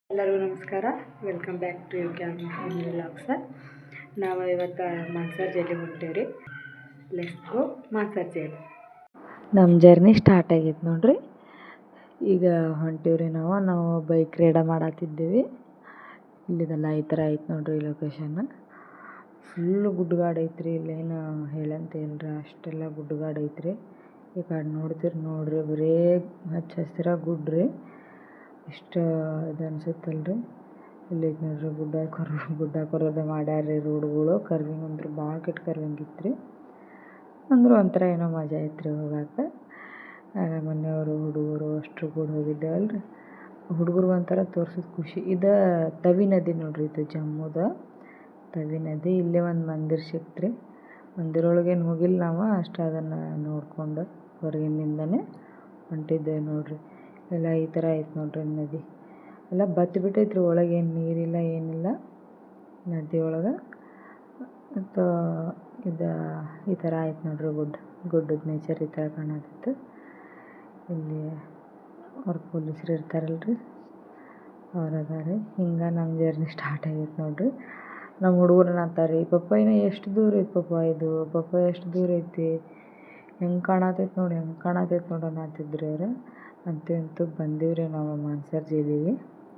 ಎಲ್ಲರಿಗೂ ನಮಸ್ಕಾರ. Welcome back to you can family vlogs. ನಾವು ಇವತ್ತು ಮಾನ್ಸರ್ ಜೈಲಿಗೆ ಹೊಂಟೇವ್ರಿ. ಲೆಟ್ಸ್ ಗೋ ಮಾನ್ಸರ್ ಜೈಲ್. ನಮ್ಮ ಜರ್ನಿ ಸ್ಟಾರ್ಟ್ ಆಗೈತೆ ನೋಡ್ರಿ. ಈಗ ಹೊಂಟೇವ್ರಿ. ನಾವು ಬೈಕ್ ರೈಡ ಮಾಡತ್ತಿದ್ದೀವಿ. ಇಲ್ಲಿದೆಲ್ಲ ಈ ಥರ ಐತೆ ನೋಡ್ರಿ ಲೊಕೇಶನ್. ಫುಲ್ಲು ಗುಡ್ಡಗಾಡು ಐತ್ರಿ. ಇಲ್ಲೇನು ಹೇಳಂತ ಏನ್ರಿ, ಅಷ್ಟೆಲ್ಲ ಗುಡ್ಡಗಾಡು ಐತ್ರಿ. ಈ ಕಡೆ ನೋಡ್ರಿ ಬರೇ ಹಚ್ಚ ಹಸಿರ ಗುಡ್ರಿ. ಇಷ್ಟು ಇದು ಅನ್ಸುತ್ತಲ್ರಿ. ಇಲ್ಲಿ ನೋಡ್ರಿ ಗುಡ್ಡ ಕೊರೋದು ಮಾಡ್ಯಾರ್ರಿ ರೋಡ್ಗಳು. ಕರ್ವಿಂಗ್ ಅಂದ್ರೆ ಭಾಳ ಕೆಟ್ಟ ಕರ್ವಿಂಗ್ ಇತ್ತು ರೀ. ಅಂದ್ರೆ ಒಂಥರ ಏನೋ ಮಜಾ ಐತ್ರಿ ಹೋಗಾಕ. ಮನೆಯವರು ಹುಡುಗರು ಅಷ್ಟರು ಕೂಡ ಹೋಗಿದ್ದೇವಲ್ರಿ. ಹುಡುಗರು ಒಂಥರ ತೋರ್ಸೋದು ಖುಷಿ. ಇದು ತವಿ ನದಿ ನೋಡ್ರಿ. ಇದು ಜಮ್ಮುದ ತವಿ ನದಿ. ಇಲ್ಲೇ ಒಂದು ಮಂದಿರ ಸಿಕ್ತ್ರಿ. ಮಂದಿರೊಳಗೇನು ಹೋಗಿಲ್ಲ ನಾವು, ಅಷ್ಟು ಅದನ್ನು ನೋಡ್ಕೊಂಡು ಹೊರಗಿನಿಂದನೇ ಹೊಂಟಿದ್ದೇವೆ ನೋಡ್ರಿ. ಎಲ್ಲ ಈ ಥರ ಐತೆ ನೋಡ್ರಿ ನದಿ. ಎಲ್ಲ ಬತ್ತಿ ಬಿಟ್ಟೈತ್ರಿ. ಒಳಗೇನು ನೀರಿಲ್ಲ ಏನಿಲ್ಲ ನದಿ ಒಳಗೆ. ಮತ್ತು ಇದು ಈ ಥರ ಆಯ್ತು ನೋಡ್ರಿ. ಗುಡ್ಡದ ನೇಚರ್ ಈ ಥರ ಕಾಣತ್ತಿತ್ತು. ಇಲ್ಲಿ ಅವ್ರ ಪೊಲೀಸರು ಇರ್ತಾರಲ್ರಿ, ಅವ್ರು ಅದಾರೆ. ಹಿಂಗೆ ನಮ್ಮ ಜರ್ನಿ ಸ್ಟಾರ್ಟ್ ಆಗೈತೆ ನೋಡ್ರಿ. ನಮ್ಮ ಹುಡುಗರು ಅಂತಾರೆ, ಪಪ್ಪ ಇನ್ನು ಎಷ್ಟು ದೂರ ಐತೆ ಪಪ್ಪ ಎಷ್ಟು ದೂರ ಐತಿ, ಹೆಂಗೆ ಕಾಣತೈತೆ ನೋಡಿ ಅನ್ನತ್ತಿದ್ರಿ ಅವರು. ಅಂತೂ ಬಂದೀವ್ರಿ ನಾವು ಮಾನ್ಸರ್ ಜೈಲಿಗೆ.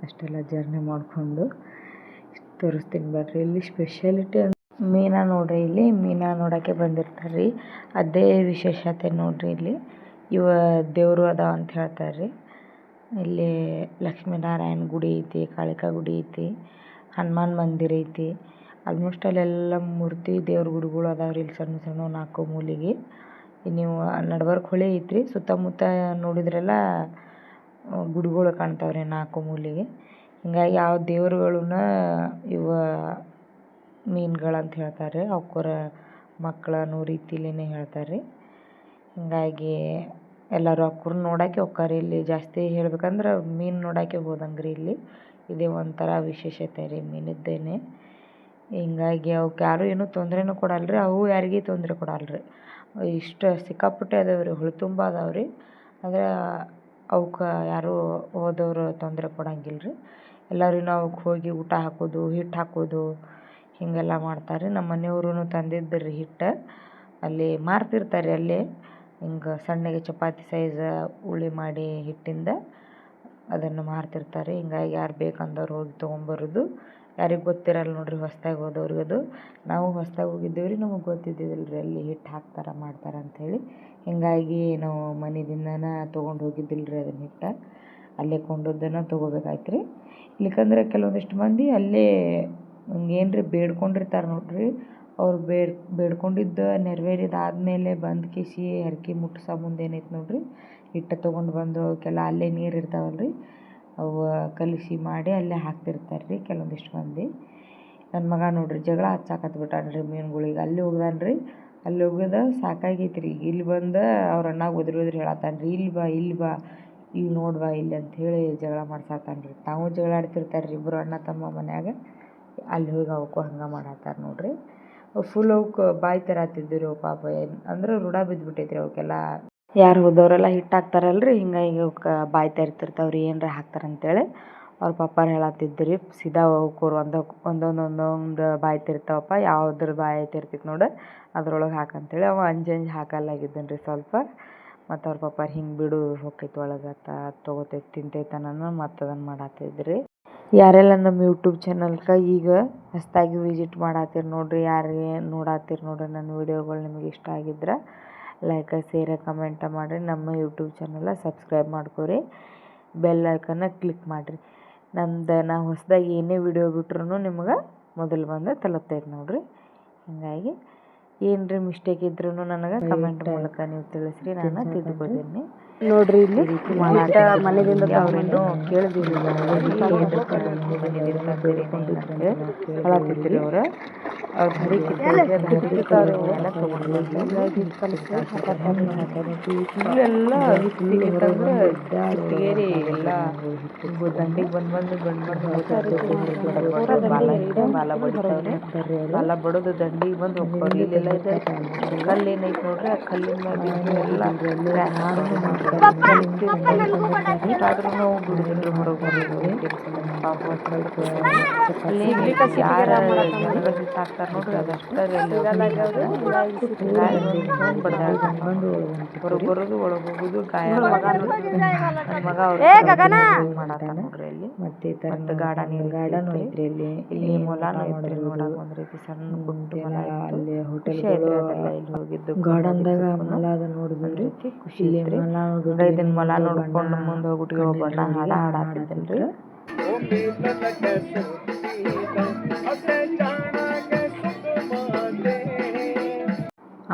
ಅಷ್ಟೆಲ್ಲ ಜರ್ನಿ ಮಾಡಿಕೊಂಡು ತೋರಿಸ್ತೀನಿ ಬರ್ರಿ. ಇಲ್ಲಿ ಸ್ಪೆಷಾಲಿಟಿ ಮೀನಾ ನೋಡ್ರಿ. ಇಲ್ಲಿ ಮೀನಾ ನೋಡೋಕ್ಕೆ ಬಂದಿರ್ತಾರೆ ರೀ. ಅದೇ ವಿಶೇಷತೆ ನೋಡ್ರಿ. ಇಲ್ಲಿ ದೇವರು ಅದಾವ ಅಂತ ಹೇಳ್ತಾರೆ ರೀ. ಇಲ್ಲಿ ಲಕ್ಷ್ಮೀನಾರಾಯಣ ಗುಡಿ ಐತಿ, ಕಾಳಿಕಾ ಗುಡಿ ಐತಿ, ಹನುಮಾನ್ ಮಂದಿರ ಐತಿ. ಆಲ್ಮೋಸ್ಟ್ ಅಲ್ಲೆಲ್ಲ ಮೂರ್ತಿ ದೇವ್ರ ಗುಡಿಗಳು ಅದಾವ್ರಿ. ಇಲ್ಲಿ ಸಣ್ಣ 4 ಮೂಲೆಗೆ. ನೀವು ನಡ್ಬರ್ಕ್ ಹೊಳೆ ಐತ್ರಿ. ಸುತ್ತಮುತ್ತ ನೋಡಿದ್ರೆಲ್ಲ ಗುಡಿಗಳು ಕಾಣ್ತಾವ್ರಿ 4 ಮೂಲೆಗೆ. ಹಿಂಗಾಗಿ ಯಾವ ದೇವ್ರುಗಳನ್ನ ಮೀನುಗಳಂತ ಹೇಳ್ತಾರೆ. ಅವಕ್ಕರ ಮಕ್ಕಳನ್ನು ರೀತಿಲೇ ಹೇಳ್ತಾರೆ. ಹಿಂಗಾಗಿ ಎಲ್ಲರೂ ಅವಕ್ಕೂರ್ನ ನೋಡೋಕ್ಕೆ ಹೋಗ್ತಾರೆ. ಇಲ್ಲಿ ಜಾಸ್ತಿ ಹೇಳ್ಬೇಕಂದ್ರೆ ಮೀನು ನೋಡೋಕ್ಕೆ ಹೋದಂಗ್ರಿ. ಇಲ್ಲಿ ಇದೇ ಒಂಥರ ವಿಶೇಷತೆ ರೀ ಮೀನಿದ್ದೇನೆ. ಹಿಂಗಾಗಿ ಅವಕ್ಕೆ ಯಾರೂ ಏನೂ ತೊಂದರೆನೂ ಕೊಡಲ್ರಿ, ಅವು ಯಾರಿಗೂ ತೊಂದರೆ ಕೊಡಲ್ರಿ. ಇಷ್ಟು ಸಿಕ್ಕಾಪಟ್ಟೆ ಅದಾವ್ರಿ, ಹುಳು ತುಂಬ ಅದಾವ್ರಿ. ಆದರೆ ಅವಕ್ಕೆ ಯಾರೂ ಹೋದವರು ತೊಂದರೆ ಕೊಡಂಗಿಲ್ಲ ರೀ. ಎಲ್ಲರೂ ಅವಕ್ಕೆ ಹೋಗಿ ಊಟ ಹಾಕೋದು, ಹಿಟ್ಟು ಹಾಕೋದು ಹೀಗೆಲ್ಲ ಮಾಡ್ತಾರೆ. ನಮ್ಮ ಮನೆಯವ್ರೂ ತಂದಿದ್ದರು ಹಿಟ್ಟು. ಅಲ್ಲಿ ಮಾರ್ತಿರ್ತಾರೆ. ಅಲ್ಲೇ ಹಿಂಗೆ ಸಣ್ಣಗೆ ಚಪಾತಿ ಸೈಜ್ ಉಳ್ಳಿ ಮಾಡಿ ಹಿಟ್ಟಿಂದ ಅದನ್ನು ಮಾರ್ತಿರ್ತಾರೆ. ಹಿಂಗಾಗಿ ಯಾರು ಬೇಕಂದವ್ರು ಹೋಗಿ ತೊಗೊಂಬರೋದು. ಯಾರಿಗೆ ಗೊತ್ತಿರಲ್ಲ ನೋಡ್ರಿ ಹೊಸ್ದಾಗಿ ಹೋದವ್ರಿಗೆ. ಅದು ನಾವು ಹೊಸ್ದಾಗಿ ಹೋಗಿದ್ದೇವೆ ರೀ, ನಮಗೆ ಗೊತ್ತಿದ್ದಿದ್ದಿಲ್ಲ ರೀ ಅಲ್ಲಿ ಹಿಟ್ಟು ಹಾಕ್ತಾರೆ ಮಾಡ್ತಾರೆ ಅಂಥೇಳಿ. ಹಿಂಗಾಗಿ ನಾವು ಮನೆಯಿಂದನೇ ತೊಗೊಂಡು ಹೋಗಿದ್ದಿಲ್ಲ ರೀ ಅದನ್ನ ಹಿಟ್ಟು. ಅಲ್ಲೇ ಕೊಂಡದ್ದನ್ನು ತೊಗೋಬೇಕಾಯ್ತು ರೀ. ಇಲ್ಲಿಕಂದ್ರೆ ಕೆಲವೊಂದಿಷ್ಟು ಮಂದಿ ಅಲ್ಲೇ ಹಿಂಗೇನ್ರಿ ಬೇಡ್ಕೊಂಡಿರ್ತಾರೆ ನೋಡ್ರಿ. ಅವ್ರು ಬೇಡ್ಕೊಂಡಿದ್ದು ನೆರವೇರಿದಾದ್ಮೇಲೆ ಬಂದು ಕಿಸಿ ಹರಕೆ ಮುಟ್ಟಿಸೋ ಮುಂದೆ ಏನೈತೆ ನೋಡ್ರಿ, ಹಿಟ್ಟು ತೊಗೊಂಡು ಬಂದು ಅವಕ್ಕೆಲ್ಲ ಅಲ್ಲೇ ನೀರು ಇರ್ತಾವಲ್ರಿ, ಅವು ಕಲಸಿ ಮಾಡಿ ಅಲ್ಲೇ ಹಾಕ್ತಿರ್ತಾರೆ ರೀ ಕೆಲವೊಂದಿಷ್ಟು ಮಂದಿ. ನನ್ನ ಮಗ ನೋಡ್ರಿ ಜಗಳ ಹಚ್ಚಾಕತ್ಬಿಟ್ಟಾನ್ರಿ ಮೀನುಗಳಿಗೆ. ಅಲ್ಲಿ ಹೋಗ್ದಾನ್ರಿ. ಅಲ್ಲಿ ಹೋಗೋದು ಸಾಕಾಗೈತಿ ರೀ. ಇಲ್ಲಿ ಬಂದು ಅವ್ರ ಅಣ್ಣಗೆ ಒದ್ರಿ ಹೇಳತ್ತಾನ್ರಿ, ಇಲ್ಲಿ ಬಾ ಇಲ್ಲಿ ನೋಡ್ಬಾ ಇಲ್ಲಿ ಅಂಥೇಳಿ ಜಗಳ ಮಾಡ್ಸಾತಾನ್ರಿ. ತಾವು ಜಗಳ ಆಡ್ತಿರ್ತಾರೆ ರೀ ಇಬ್ಬರು ಅಣ್ಣ ತಮ್ಮ ಮನ್ಯಾಗ. ಅಲ್ಲಿ ಹೋಗಿ ಅವಕ್ಕೂ ಹಂಗೆ ಮಾಡತ್ತಾರೆ ನೋಡ್ರಿ. ಫುಲ್ ಅವಕ್ಕೆ ಬಾಯಿ ತರತ್ತಿದ್ದರು ರೀ ಪಾಪ. ಅಂದ್ರೆ ರೂಢ ಬಿದ್ದುಬಿಟ್ಟೈತ್ರಿ ಅವಕ್ಕೆಲ್ಲ. ಯಾರು ಹೋದವರೆಲ್ಲ ಹಿಟ್ಟು ಹಾಕ್ತಾರಲ್ರಿ, ಹಿಂಗಾಗಿ ಅವಕ್ಕೆ ಬಾಯಿ ತರಿತಿರ್ತಾವ್ರಿ ಏನರ ಹಾಕ್ತಾರಂತೇಳಿ. ಅವ್ರ ಪಪ್ಪಾರು ಹೇಳತ್ತಿದ್ರಿ, ಸೀದಾ ಅವಕ್ಕೂರು ಒಂದೊಂದು ಬಾಯಿ ತಿರ್ತಾವಪ್ಪ, ಯಾವುದ್ರ ಬಾಯಿ ತಿರ್ತೈತೆ ನೋಡು ಅದ್ರೊಳಗೆ ಹಾಕಂತೇಳಿ. ಅವ ಅಂಜಿ ಹಾಕಲ್ಲಾಗಿದ್ದಾನೆ ರೀ ಸ್ವಲ್ಪ. ಮತ್ತು ಅವ್ರ ಪಪ್ಪಾರು ಹಿಂಗೆ ಬಿಡು ಹೋಗ್ತೈತೆ ಒಳಗೆ ತೊಗೋತೈತೆ ತಿಂತೈತನ ಮತ್ತು ಅದನ್ನು ಮಾಡತ್ತಿದ್ರಿ. ಯಾರೆಲ್ಲ ನಮ್ಮ ಯೂಟ್ಯೂಬ್ ಚಾನಲ್ಗೆ ಈಗ ಹೊಸ್ದಾಗಿ ವಿಸಿಟ್ ಮಾಡತ್ತೀರಿ ನೋಡ್ರಿ, ಯಾರಿಗೆ ನೋಡತ್ತೀರಿ ನೋಡ್ರಿ ನನ್ನ ವೀಡಿಯೋಗಳು ನಿಮಗೆ ಇಷ್ಟ ಆಗಿದ್ರೆ ಲೈಕ್ ಶೇರ್ ಕಮೆಂಟ ಮಾಡಿರಿ. ನಮ್ಮ ಯೂಟ್ಯೂಬ್ ಚಾನಲ್ ಸಬ್ಸ್ಕ್ರೈಬ್ ಮಾಡ್ಕೊರಿ, ಬೆಲ್ ಐಕನ್ನ ಕ್ಲಿಕ್ ಮಾಡಿರಿ. ನಾವು ಹೊಸದಾಗಿ ಏನೇ ವಿಡಿಯೋ ಬಿಟ್ರೂ ನಿಮ್ಗೆ ಮೊದಲು ಬಂದು ತಲುಪ್ತೈತೆ ನೋಡ್ರಿ. ಹೀಗಾಗಿ ಏನ್ರಿ ಮಿಸ್ಟೇಕ್ ಇದ್ರೂ ನನಗೆ ಕಮೆಂಟ್ ಮೂಲಕ ನೀವು ತಿಳಿಸ್ರಿ, ನಾನು ತಿದ್ದುಕೊತೀನಿ ನೋಡ್ರಿ. ಇಲ್ಲಿ ಮನೆಯಿಂದ ಅವ್ರೇನು ಕೇಳಿದಿಲ್ಲ ಹೇಳತ್ತಿದ್ರಿ ಅವರು. ಅವ್ರ ಧರಿ ಕಿತ್ತೋಗಿ ಅದು ಹಿಡ್ತಿರ್ತಾವ್ರಿ ಅವನ್ನೆಲ್ಲ ತೊಗೊಂಡು ಇಲ್ಲೆಲ್ಲ ಹಿಟ್ಟು ಸಿಕ್ಕಿತ್ತಂದ್ರೆ ಹಿಟ್ಟಿಗೇರಿ ಎಲ್ಲ ದಂಡಿಗೆ ಬಂದು ಬಾಲ ಬಡಿತಾವ್ರಿ. ಬಾಲ ಬಡೋದು ದಂಡಿಗೆ ಬಂದು ಹೋಗ್ತಾವ್ರಿ. ಇಲ್ಲೆಲ್ಲ ಇದೆ ಕಲ್ಲು ಏನೈತೆ ನೋಡ್ರಿ, ಆ ಕಲ್ಲಿನ ಮ್ಯಾಗ ಬಿದ್ದು ಎಲ್ಲ ಆದ್ರೂ ನಾವು ಬಿಡುದಿಲ್ರಿ ಹೊರಗೆ ಯಾರ ಜನಗಳು ಸಿಟ್ಟಾಗ್ತಾರ ನೋಡ್ರಿ ಅದಷ್ಟೇ ಹೊರಗೆ ಬರೋದು ಒಳಗೆ ಹೋಗುದು ಗಾಯ ನನ್ನ ಮಗ ಮಾಡತ್ತ ನೋಡ್ರಿ ಅಲ್ಲಿ. ಮತ್ತೆ ಗಾರ್ಡನ್ ಐತ್ರಿ ಇಲ್ಲಿ ಮೊಲಾನು ಐತ್ರಿ ನೋಡಕ್ ಒಂದ್ ರೀತಿ ಸಣ್ಣ ಪುಟ್ಟ ಮೊಲ ಅಲ್ಲಿ ಹೋಟೆಲ್ ಹೋಗಿದ್ದು ಗಾರ್ಡನ್ದಾಗ ಮೊಲ ಅದ ನೋಡಿದ್ರಿ ಖುಷಿ ಐತ್ರಿ. ಇದನ್ನ ಮೊಲ ನೋಡ್ಕೊಂಡು ಮುಂದೆ ಹೋಗ್ಬಿಟ್ಟು ಒಬ್ಬಣ್ಣ ಹಾಡ ಹಾಡಾತಿದ್ದೇನ್ರಿ.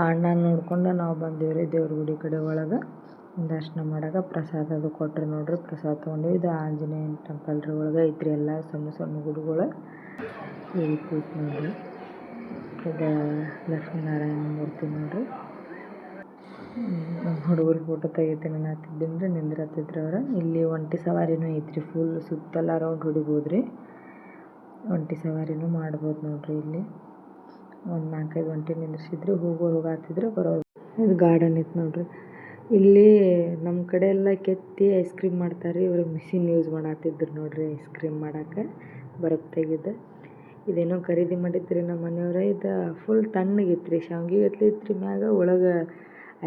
ಅಣ್ಣ ನೋಡ್ಕೊಂಡು ನಾವು ಬಂದೀವ್ರಿ ದೇವ್ರ ಗುಡಿ ಕಡೆ ಒಳಗೆ ದರ್ಶನ ಮಾಡಾಕ. ಪ್ರಸಾದ ಅದು ಕೊಟ್ರಿ ನೋಡ್ರಿ, ಪ್ರಸಾದ ತೊಗೊಂಡಿವಿ. ಇದು ಆಂಜನೇಯ ಟೆಂಪಲ್ ರೀ, ಒಳಗೆ ಐತ್ರಿ ಎಲ್ಲ ಸಣ್ಣ ಸಣ್ಣ ಗುಡಿಗಳು ಐತಿ ನೋಡ್ರಿ. ಇದು ಲಕ್ಷ್ಮೀನಾರಾಯಣ ಮೂರ್ತಿ ನೋಡ್ರಿ. ನಮ್ಮ ಹುಡುಗರು ಫೋಟೋ ತೆಗಿತೀನಿ ಅನ್ನತ್ತಿದ್ದೀನಿ, ನಿಂದ್ರತ್ತಿದ್ರಿ ಅವ್ರು. ಇಲ್ಲಿ ಒಂಟಿ ಸವಾರಿನೂ ಐತ್ರಿ, ಫುಲ್ ಸುತ್ತೆಲ್ಲ ರೌಂಡ್ ಹೊಡಿಬೋದ್ರಿ. ಒಂಟಿ ಸವಾರಿನೂ ಮಾಡ್ಬೋದು ನೋಡ್ರಿ. ಇಲ್ಲಿ ಒಂದು 4-5 ಒಂಟಿ ನಿಂದ್ರಿಸಿದ್ರಿ, ಹೋಗಾತಿದ್ರು ಬರೋದು. ಇದು ಗಾರ್ಡನ್ ಐತೆ ನೋಡ್ರಿ. ಇಲ್ಲಿ ನಮ್ಮ ಕಡೆ ಎಲ್ಲ ಕೆತ್ತಿ ಐಸ್ ಕ್ರೀಮ್ ಮಾಡ್ತಾರೆ. ಇವ್ರು ಮಿಷಿನ್ ಯೂಸ್ ಮಾಡತ್ತಿದ್ರು ನೋಡ್ರಿ ಐಸ್ ಕ್ರೀಮ್ ಮಾಡೋಕೆ, ಬರಫ್ ತೆಗೆದು. ಇದೇನೋ ಖರೀದಿ ಮಾಡಿದ್ರಿ ನಮ್ಮ ಮನೆಯವ್ರ. ಇದು ಫುಲ್ ತಣ್ಣಗಿತ್ರಿ, ಶಾವ್ಗೆ ಗತ್ಲೆ ಇತ್ರಿ ಮ್ಯಾಗ, ಒಳಗೆ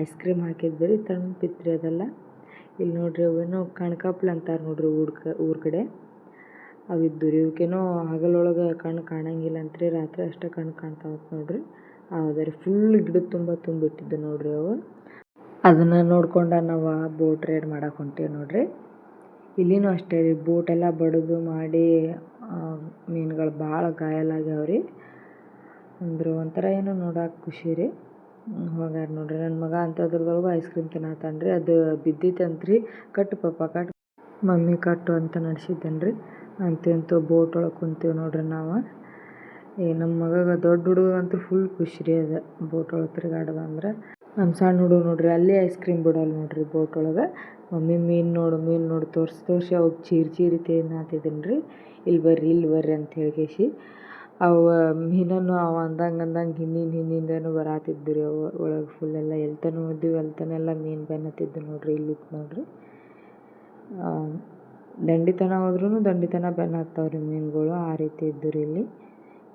ಐಸ್ ಕ್ರೀಮ್ ಹಾಕಿದ್ರಿ, ತಣ್ಣಪಿತ್ರಿ ಅದೆಲ್ಲ. ಇಲ್ಲಿ ನೋಡ್ರಿ ಅವೇನೋ ಕಣ್ಕಾಪ್ಲೆ ಅಂತಾರೆ ನೋಡ್ರಿ ಊರ ಕಡೆ, ಅವಿದ್ದು ರೀ. ಇವಕ್ಕೇನೋ ಹಗಲೊಳಗೆ ಕಣ್ಣು ಕಾಣಂಗಿಲ್ಲ ಅಂತ್ರಿ, ರಾತ್ರಿ ಅಷ್ಟೇ ಕಣ್ಣು ಕಾಣ್ತಾವತ್ ನೋಡ್ರಿ. ಹೌದಾ ರೀ, ಫುಲ್ ಗಿಡದ ತುಂಬಿಟ್ಟಿದ್ದು ನೋಡ್ರಿ ಅವು. ಅದನ್ನು ನೋಡ್ಕೊಂಡು ನಾವು ಬೋಟ್ ರೈಡ್ ಮಾಡಕ್ಕೆ ಹೊಂಟೀವಿ ನೋಡ್ರಿ. ಇಲ್ಲಿನೂ ಅಷ್ಟೇ ರೀ, ಬೋಟ್ ಎಲ್ಲ ಬಡಿದು ಮಾಡಿ ಮೀನುಗಳು ಭಾಳ ಗಾಯಲಾಗ್ಯಾವ್ರಿ. ಅಂದ್ರೆ ಒಂಥರ ಏನೋ ನೋಡಕ್ಕೆ ಖುಷಿ ರೀ. ಹೋಗ್ಯಾರ ನೋಡ್ರಿ ನನ್ನ ಮಗ. ಅಂಥದ್ರದೊಳಗೂ ಐಸ್ ಕ್ರೀಮ್ ತಿನ್ನತ್ತಾನ್ರಿ. ಅದು ಬಿದ್ದಿತ್ತಂತ್ರಿ. ಕಟ್ಟು ಪಾಪ ಕಟ್ಟು ಮಮ್ಮಿ ಕಟ್ಟು ಅಂತ ನಡೆಸಿದ್ದೇನ್ರಿ. ಅಂತೂ ಬೋಟ್ ಒಳಗೆ ಕುಂತೀವಿ ನೋಡ್ರಿ ನಾವು. ನಮ್ಮ ಮಗಗೆ ದೊಡ್ಡ ಹುಡುಗ ಅಂತೂ ಫುಲ್ ಖುಷಿ ರೀ ಅದು ಬೋಟ್ ಒಳಗೆ ತಿರುಗಾಡೋದು ಅಂದ್ರೆ. ನಮ್ಮ ಸಣ್ಣ ಹುಡುಗ ನೋಡ್ರಿ ಅಲ್ಲೇ ಐಸ್ ಕ್ರೀಮ್ ಬಿಡೋಲ್ಲ ನೋಡ್ರಿ ಬೋಟ್ ಒಳಗೆ. ಮಮ್ಮಿ ಮೀನು ನೋಡು ತೋರಿಸಿ ಅವಾಗ ಚೀರಿ ತಿನ್ನತ್ತಿದ್ದೀನಿ ರೀ. ಇಲ್ಲಿ ಬರ್ರಿ ಅಂತ ಹೇಳಿಕೇಸಿ ಅವು ಮೀನನ್ನು ಅವ ಅಂದಂಗೆ ಹಿಂದಿಂದೇನು ಬರಾತಿದ್ದು ರೀ. ಅವು ಒಳಗೆ ಫುಲ್ಲೆಲ್ಲ ಎಲ್ತನೂ ಇದ್ದೀವಿ, ಎಲ್ತನೆಲ್ಲ ಮೀನು ಬೆನ್ನತ್ತಿದ್ದು ನೋಡ್ರಿ. ಇಲ್ಲಿತ್ತು ನೋಡ್ರಿ, ದಂಡಿತನ ಹೋದ್ರೂ ದಂಡಿತನ ಬೆನ್ನ ಹತ್ತವ್ರಿ ಮೀನುಗಳು. ಆ ರೀತಿ ಇದ್ದು ರೀ ಇಲ್ಲಿ.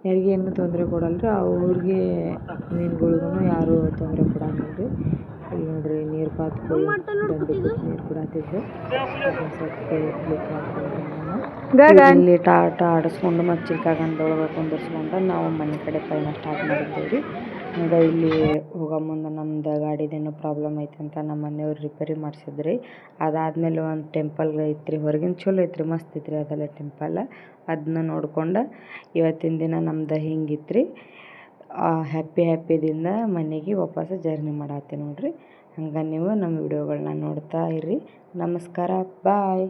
ಯಾರಿಗೇನು ತೊಂದರೆ ಕೊಡಲ್ರಿ, ಅವ್ರಿಗೆ ಮೀನುಗಳಿಗೂ ಯಾರೂ ತೊಂದರೆ ಕೊಡಂಗಿಲ್ಲ ರೀ. ಇಲ್ಲಿ ನೋಡ್ರಿ ನೀರು ಪಾತ್ಗಳು ದಂಡಿ ನೀರು ಕೊಡತ್ತಿದ್ದು. ಇಲ್ಲಿ ಆಟ ಆಡಿಸ್ಕೊಂಡು ಮತ್ತು ಚಿಲ್ಕಾಗಂಡೊಳಗೆ ಕುಂದಿರ್ಸ್ಕೊಂಡು ನಾವು ಮನೆ ಕಡೆ ಪಯಣ ಸ್ಟಾರ್ಟ್ ಮಾಡಿದ್ದೇವೆ ರೀ. ಹಂಗೆ ಇಲ್ಲಿ ಹೋಗೋ ಮುಂದೆ ನಮ್ದು ಗಾಡಿದೇನೋ ಪ್ರಾಬ್ಲಮ್ ಐತೆ ಅಂತ ನಮ್ಮ ಮನೆಯವ್ರು ರಿಪೇರಿ ಮಾಡಿಸಿದ್ರಿ. ಅದಾದಮೇಲೆ ಒಂದು ಟೆಂಪಲ್ ಐತ್ರಿ ಹೊರಗಿನ, ಚಲೋ ಐತ್ರಿ, ಮಸ್ತ್ ಐತ್ರಿ ಅದೆಲ್ಲ ಟೆಂಪಲ್. ಅದನ್ನ ನೋಡ್ಕೊಂಡು ಇವತ್ತಿನ ದಿನ ನಮ್ದು ಹಿಂಗಿತ್ತು ರೀ. ಹ್ಯಾಪಿದಿಂದ ಮನೆಗೆ ವಾಪಸ್ ಜರ್ನಿ ಮಾಡತ್ತೀವಿ ನೋಡ್ರಿ. ಹಂಗೆ ನೀವು ನಮ್ಮ ವಿಡಿಯೋಗಳನ್ನ ನೋಡ್ತಾ ಇರ್ರಿ. ನಮಸ್ಕಾರ, ಬಾಯ್.